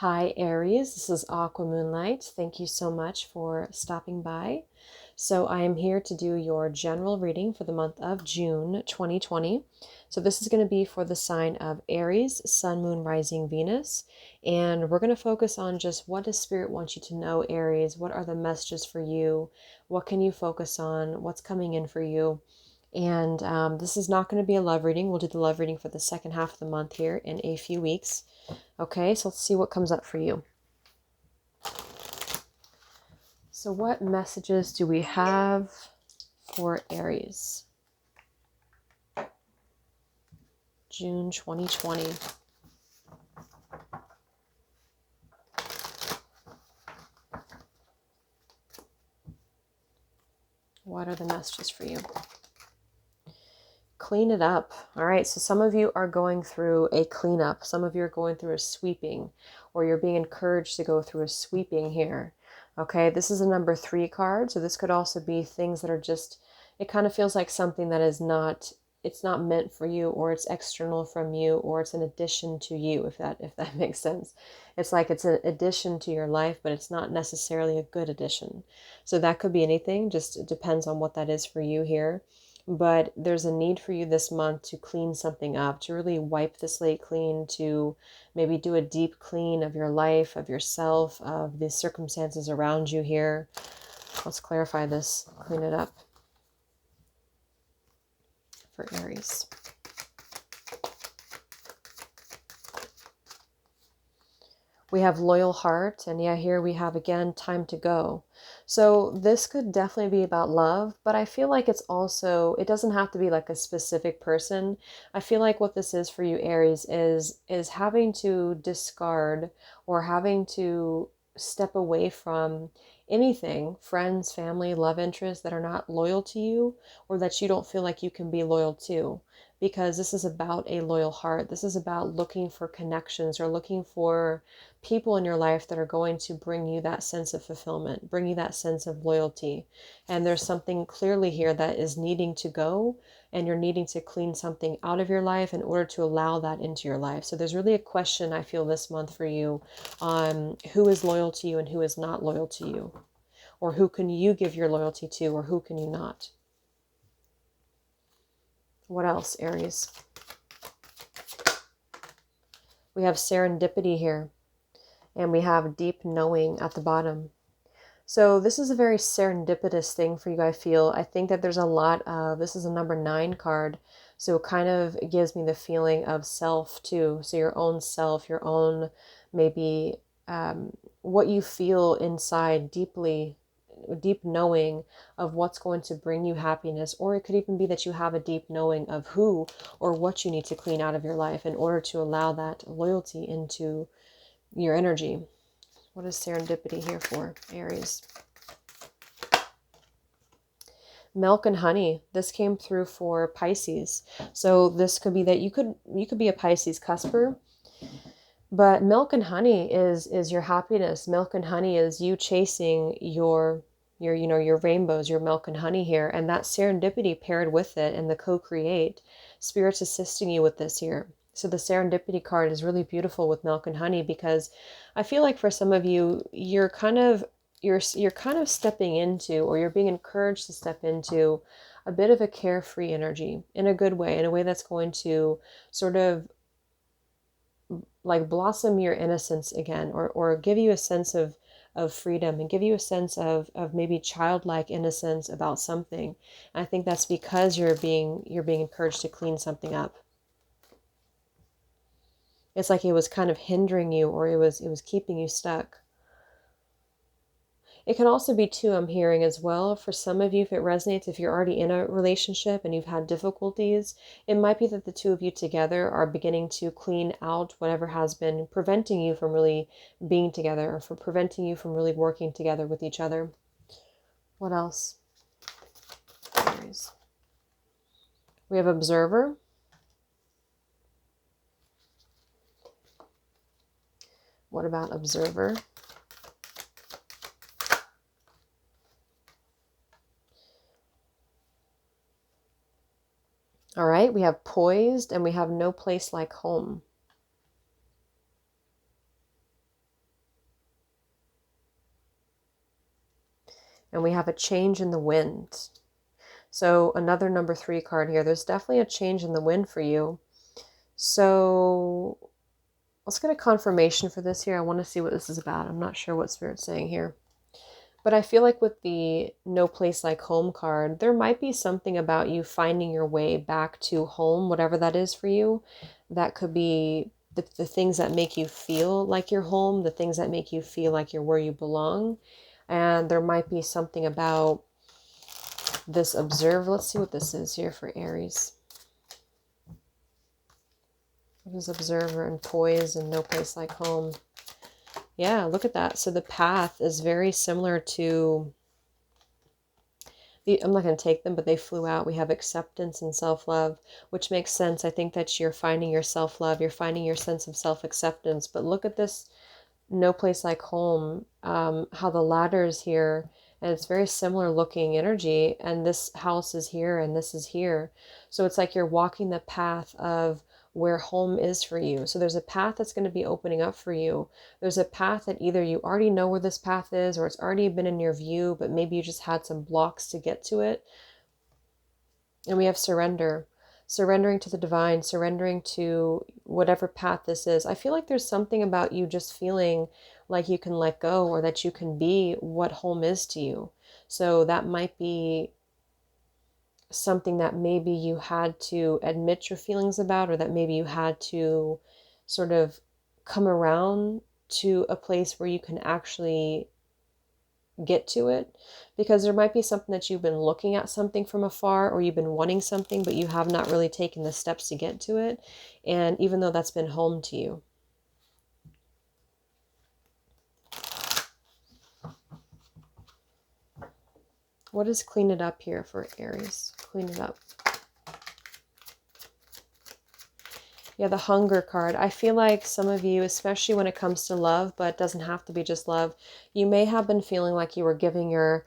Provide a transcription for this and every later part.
Hi Aries, this is Aqua Moonlight. Thank you so much for stopping by. So I am here to do your general reading for the month of June 2020. So this is going to be for the sign of Aries, Sun, Moon, Rising, Venus. And we're going to focus on just what does Spirit want you to know, Aries? What are the messages for you? What can you focus on? What's coming in for you? And this is not going to be a love reading. We'll do the love reading for the second half of the month here in a few weeks. Okay, so let's see what comes up for you. So what messages do we have for Aries? June 2020. What are the messages for you? Clean it up. All right, so some of you are going through a cleanup. Some of you are going through a sweeping, or you're being encouraged to go through a sweeping here. Okay, this is a number 3 card, so this could also be things that are just, it kind of feels like something that is not, it's not meant for you, or it's external from you, or it's an addition to you, if that makes sense. It's like it's an addition to your life, but it's not necessarily a good addition. So that could be anything, just it depends on what that is for you here. But there's a need for you this month to clean something up, to really wipe the slate clean, to maybe do a deep clean of your life, of yourself, of the circumstances around you here. Let's clarify this, clean it up for Aries. We have loyal heart, and yeah, here we have again time to go. So this could definitely be about love, but I feel like it's also, it doesn't have to be like a specific person. I feel like what this is for you, Aries, is having to discard or having to step away from anything, friends, family, love interests that are not loyal to you, or that you don't feel like you can be loyal to. Because this is about a loyal heart. This is about looking for connections or looking for people in your life that are going to bring you that sense of fulfillment, bring you that sense of loyalty. And there's something clearly here that is needing to go, and you're needing to clean something out of your life in order to allow that into your life. So there's really a question I feel this month for you on who is loyal to you and who is not loyal to you, or who can you give your loyalty to, or who can you not. What else, Aries? We have serendipity here, and we have deep knowing at the bottom. So this is a very serendipitous thing for you, I feel. I think that there's a lot of, this is a number 9 card, so it kind of gives me the feeling of self too. So your own self, your own maybe what you feel inside deeply, deep knowing of what's going to bring you happiness. Or it could even be that you have a deep knowing of who or what you need to clean out of your life in order to allow that loyalty into your energy. What is serendipity here for, Aries? Milk and honey. This came through for Pisces. So this could be that you could be a Pisces cusper, but milk and honey is your happiness. Milk and honey is you chasing your your rainbows, your milk and honey here, and that serendipity paired with it and the co-create, Spirit's assisting you with this here. So the serendipity card is really beautiful with milk and honey, because I feel like for some of you, you're kind of stepping into, or you're being encouraged to step into a bit of a carefree energy in a good way, in a way that's going to sort of like blossom your innocence again, or give you a sense of freedom, and give you a sense of maybe childlike innocence about something. I think that's because you're being encouraged to clean something up. It's like it was kind of hindering you, or it was keeping you stuck. It can also be too, I'm hearing as well, for some of you, if it resonates, if you're already in a relationship and you've had difficulties, it might be that the two of you together are beginning to clean out whatever has been preventing you from really being together, or for preventing you from really working together with each other. What else? We have observer. What about observer? All right, we have poised, and we have no place like home. And we have a change in the wind. So another number 3 card here. There's definitely a change in the wind for you. So let's get a confirmation for this here. I want to see what this is about. I'm not sure what Spirit's saying here. But I feel like with the No Place Like Home card, there might be something about you finding your way back to home, whatever that is for you. That could be the things that make you feel like you're home, the things that make you feel like you're where you belong. And there might be something about this observe. Let's see what this is here for Aries. What is observer and poise and No Place Like Home? Yeah, look at that. So the path is very similar to I'm not going to take them, but they flew out. We have acceptance and self-love, which makes sense. I think that you're finding your self-love. You're finding your sense of self-acceptance. But look at this No Place Like Home, how the ladder is here. And it's very similar looking energy. And this house is here and this is here. So it's like you're walking the path of where home is for you. So there's a path that's going to be opening up for you. There's a path that either you already know where this path is or it's already been in your view, but maybe you just had some blocks to get to it. And we have surrender. Surrendering to the divine, surrendering to whatever path this is. I feel like there's something about you just feeling like you can let go or that you can be what home is to you. So that might be something that maybe you had to admit your feelings about, or that maybe you had to sort of come around to a place where you can actually get to it, because there might be something that you've been looking at something from afar, or you've been wanting something, but you have not really taken the steps to get to it. And even though that's been home to you. What is clean it up here for Aries? Clean it up. Yeah, the hunger card. I feel like some of you, especially when it comes to love, but it doesn't have to be just love, you may have been feeling like you were giving your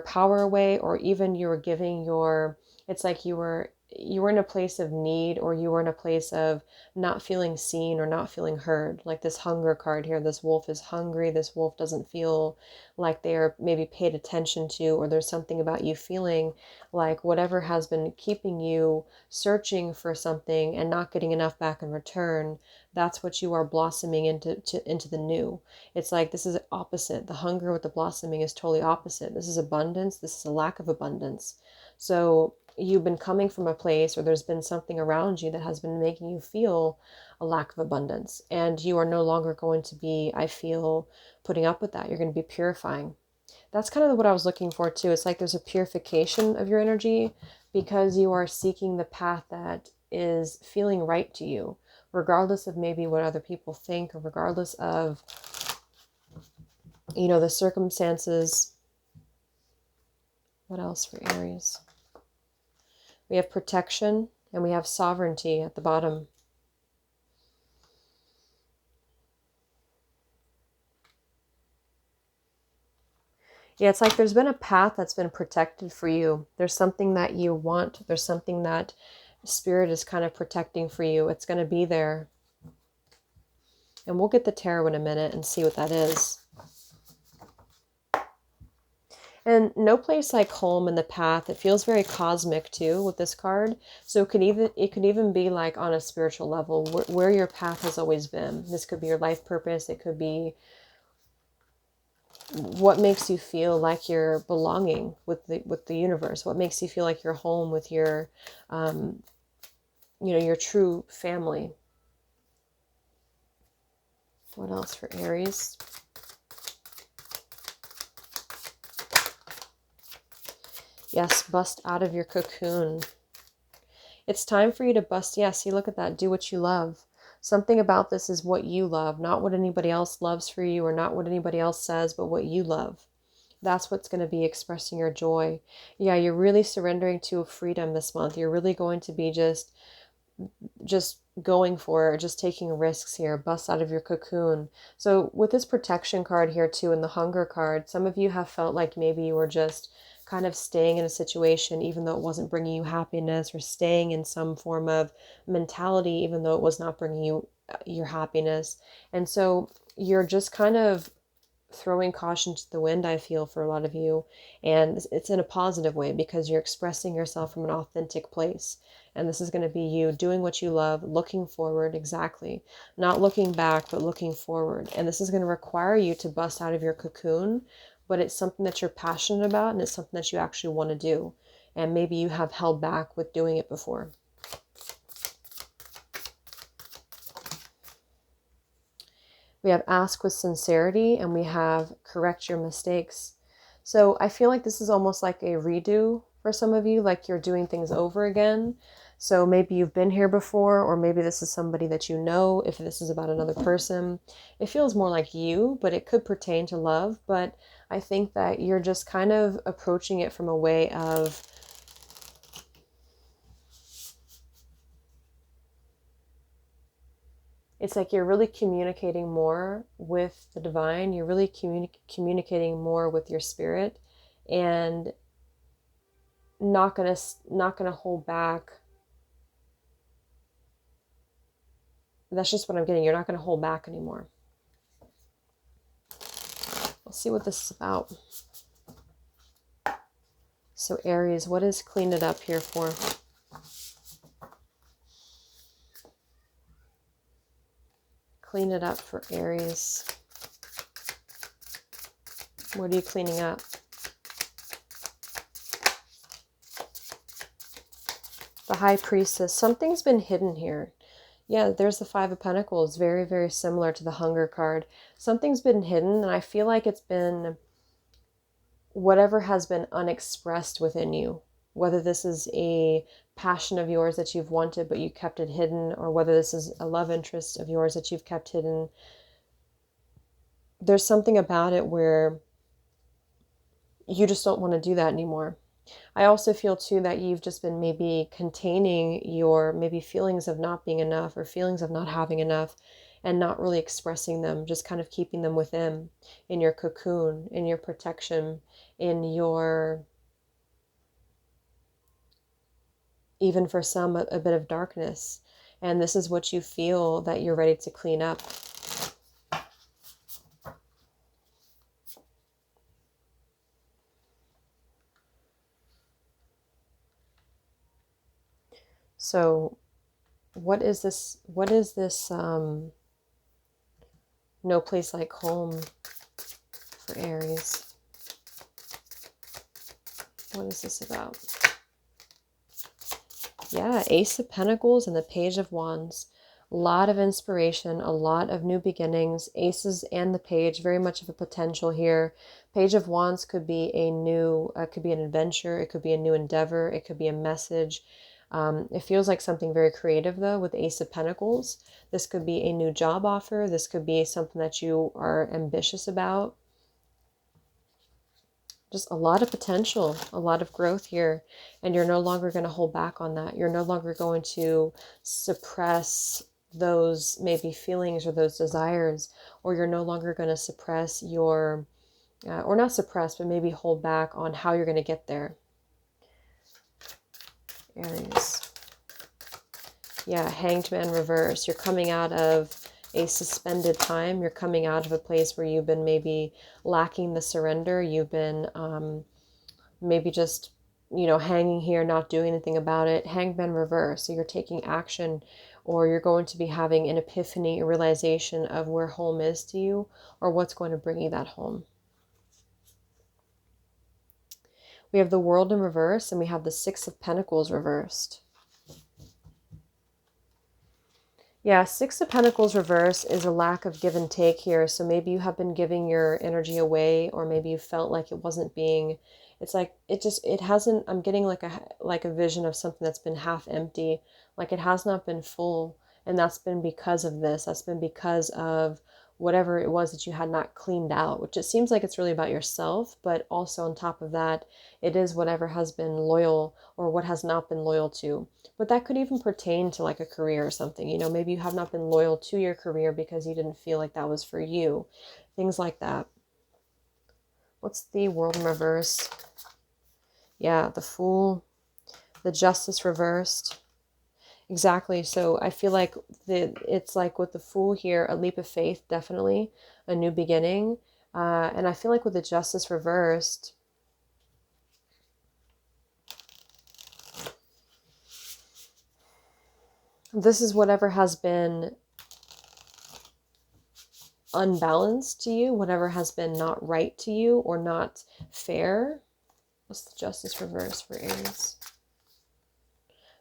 power away, or even you were giving your, it's like you were in a place of need, or you were in a place of not feeling seen or not feeling heard. Like this hunger card here, this wolf is hungry. This wolf doesn't feel like they are maybe paid attention to, or there's something about you feeling like whatever has been keeping you searching for something and not getting enough back in return, that's what you are blossoming into the new. It's like this is opposite. The hunger with the blossoming is totally opposite. This is abundance. This is a lack of abundance. So you've been coming from a place, or there's been something around you that has been making you feel a lack of abundance. And you are no longer going to be, I feel, putting up with that. You're going to be purifying. That's kind of what I was looking for too. It's like there's a purification of your energy, because you are seeking the path that is feeling right to you, regardless of maybe what other people think, or regardless of, you know, the circumstances. What else for Aries? We have protection and we have sovereignty at the bottom. Yeah, it's like there's been a path that's been protected for you. There's something that you want. There's something that Spirit is kind of protecting for you. It's going to be there. And we'll get the tarot in a minute and see what that is. And no place like home in the path. It feels very cosmic too with this card. So it could even be like on a spiritual level, where your path has always been. This could be your life purpose. It could be what makes you feel like you're belonging with the universe. What makes you feel like you're home with your, you know, your true family. What else for Aries? Yes, bust out of your cocoon. It's time for you to bust. Yeah, see, look at that. Do what you love. Something about this is what you love, not what anybody else loves for you, or not what anybody else says, but what you love. That's what's going to be expressing your joy. Yeah, you're really surrendering to freedom this month. You're really going to be just going for it, or just taking risks here. Bust out of your cocoon. So with this protection card here too, and the hunger card, some of you have felt like maybe you were just kind of staying in a situation even though it wasn't bringing you happiness, or staying in some form of mentality even though it was not bringing you your happiness. And so you're just kind of throwing caution to the wind, I feel, for a lot of you. And it's in a positive way because you're expressing yourself from an authentic place. And this is going to be you doing what you love, looking forward, exactly. Not looking back, but looking forward. And this is going to require you to bust out of your cocoon, but it's something that you're passionate about and it's something that you actually want to do. And maybe you have held back with doing it before. We have ask with sincerity, and we have correct your mistakes. So I feel like this is almost like a redo for some of you, like you're doing things over again. So maybe you've been here before, or maybe this is somebody that you know. If this is about another person, it feels more like you, but it could pertain to love. But I think that you're just kind of approaching it from a way of, it's like you're really communicating more with the divine. You're really communicating more with your spirit, and not gonna hold back. That's just what I'm getting. You're not gonna hold back anymore. Let's see what this is about. So Aries, what is clean it up here for? Clean it up for Aries. What are you cleaning up? The High Priestess. Something's been hidden here. Yeah, there's the Five of Pentacles. Very, very similar to the Hunger card. Something's been hidden, and I feel like it's been whatever has been unexpressed within you. Whether this is a passion of yours that you've wanted but you kept it hidden, or whether this is a love interest of yours that you've kept hidden. There's something about it where you just don't want to do that anymore. I also feel too that you've just been maybe containing your maybe feelings of not being enough or feelings of not having enough, and not really expressing them, just kind of keeping them within, in your cocoon, in your protection, in your, even for some, a bit of darkness. And this is what you feel that you're ready to clean up. So what is this? What is this? No place like home for Aries. What is this about? Yeah, Ace of Pentacles and the Page of Wands. A lot of inspiration, a lot of new beginnings. Aces and the Page, very much of a potential here. Page of Wands could be a new, could be an adventure. It could be a new endeavor. It could be a message. It feels like something very creative, though, with Ace of Pentacles. This could be a new job offer. This could be something that you are ambitious about. Just a lot of potential, a lot of growth here. And you're no longer going to hold back on that. You're no longer going to suppress those maybe feelings or those desires, or you're no longer going to suppress your, or not suppress, but maybe hold back on how you're going to get there. Aries. Yeah, Hanged Man reverse. You're coming out of a suspended time. You're coming out of a place where you've been maybe lacking the surrender. You've been maybe just, you know, hanging here, not doing anything about it. Hanged Man reverse. So you're taking action, or you're going to be having an epiphany, a realization of where home is to you, or what's going to bring you that home. We have the World in reverse, and we have the Six of Pentacles reversed. Yeah, Six of Pentacles reverse is a lack of give and take here. So maybe you have been giving your energy away, or maybe you felt like it wasn't being, it's like, it hasn't, I'm getting like a vision of something that's been half empty. Like it has not been full. And that's been because of this. That's been because of whatever it was that you had not cleaned out, which it seems like it's really about yourself. But also on top of that, it is whatever has been loyal or what has not been loyal to. But that could even pertain to like a career or something. You know, maybe you have not been loyal to your career because you didn't feel like that was for you. Things like that. What's the World in reverse? Yeah, the Fool, the Justice reversed. Exactly. So I feel like it's like with the Fool here, a leap of faith, definitely a new beginning. And I feel like with the Justice reversed, this is whatever has been unbalanced to you, whatever has been not right to you or not fair. What's the Justice reverse for Aries?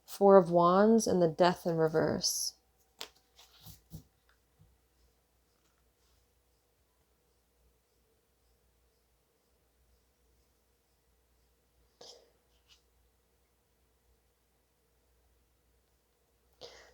Four of Wands and the Death in reverse.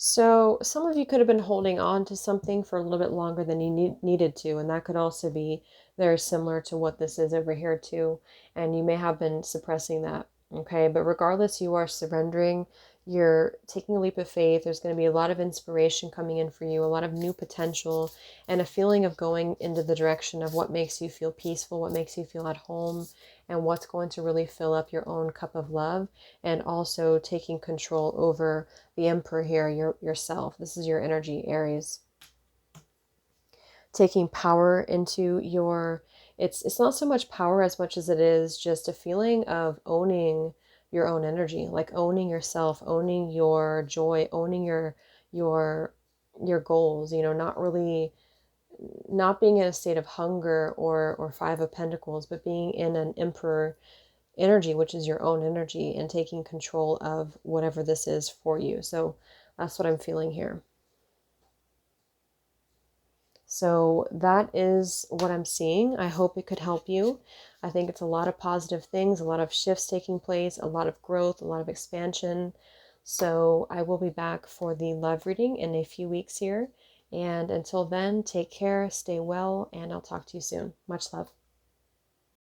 So some of you could have been holding on to something for a little bit longer than you needed to, and that could also be very similar to what this is over here too, and you may have been suppressing that, okay? But regardless, you are surrendering, you're taking a leap of faith. There's going to be a lot of inspiration coming in for you, a lot of new potential, and a feeling of going into the direction of what makes you feel peaceful, what makes you feel at home, and what's going to really fill up your own cup of love, and also taking control over the Emperor here, yourself. This is your energy, Aries. Taking power into your, it's not so much power as much as it is just a feeling of owning your own energy, like owning yourself, owning your joy, owning your your goals, you know, not really, not being in a state of hunger or Five of Pentacles, but being in an Emperor energy, which is your own energy, and taking control of whatever this is for you. So that's what I'm feeling here. So that is what I'm seeing. I hope it could help you. I think it's a lot of positive things, a lot of shifts taking place, a lot of growth, a lot of expansion. So I will be back for the love reading in a few weeks here. And until then, take care, stay well, and I'll talk to you soon. Much love.